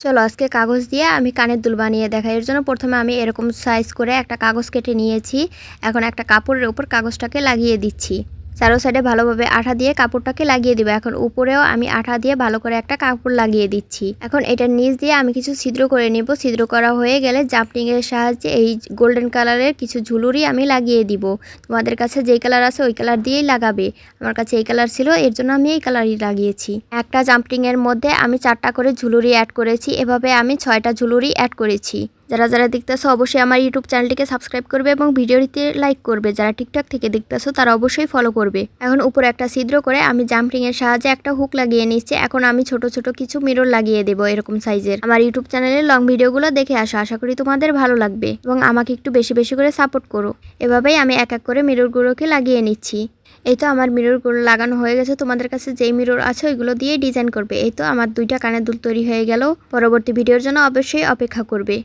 চলো আজকে কাগজ দিয়ে আমি কানের দুল বানিয়ে দেখাই। এর জন্য প্রথমে আমি এরকম সাইজ করে একটা কাগজ কেটে নিয়েছি। এখন একটা কাপড়ের উপর কাগজটাকে লাগিয়ে দিচ্ছি। চারো সাইডে ভালোভাবে আঠা দিয়ে কাপড়টাকে লাগিয়ে দিব। এখন উপরেও আমি আঠা দিয়ে ভালো করে একটা কাপড় লাগিয়ে দিচ্ছি। এখন এটার নিচ দিয়ে আমি কিছু ছিদ্র করে নিব। ছিদ্র করা হয়ে গেলে জাম্পিং এর সাহায্যে এই গোল্ডেন কালারের কিছু ঝুলুরি আমি লাগিয়ে দিব। তোমাদের কাছে যেই কালার আছে ওই কালার দিয়েই লাগাবে। আমার কাছে এই কালার ছিল, এর জন্য আমি এই কালারই লাগিয়েছি। একটা জাম্পিং এর মধ্যে আমি 4টা করে ঝুলুরি অ্যাড করেছি। এভাবে আমি 6টা ঝুলুরি অ্যাড করেছি। যারা যারা দেখতেছো অবশ্যই আমার ইউটিউব চ্যানেলটিকে সাবস্ক্রাইব করবে এবং ভিডিওটিতে লাইক করবে। যারা টিকটক থেকে দেখতেছো তারা অবশ্যই ফলো করবে। এখন উপরে একটা ছিদ্র করে আমি জাম্পিং এর সাহায্যে একটা হুক লাগিয়ে নিচ্ছি। এখন আমি ছোট ছোট কিছু মিরর লাগিয়ে দেব এরকম সাইজের। আমার ইউটিউব চ্যানেলের লং ভিডিওগুলো দেখে আসো, আশা করি তোমাদের ভালো লাগবে এবং আমাকে একটু বেশি বেশি করে সাপোর্ট করো। এভাবেই আমি এক এক করে মিররগুলোকে লাগিয়ে নিচ্ছি। এই তো আমার মিররগুলো লাগানো হয়ে গেছে। তোমাদের কাছে যেই মিরর আছে ওইগুলো দিয়ে ডিজাইন করবে। এই তো আমার 2টা কানের দুল তৈরি হয়ে গেল। পরবর্তী ভিডিওর জন্য অবশ্যই অপেক্ষা করবে।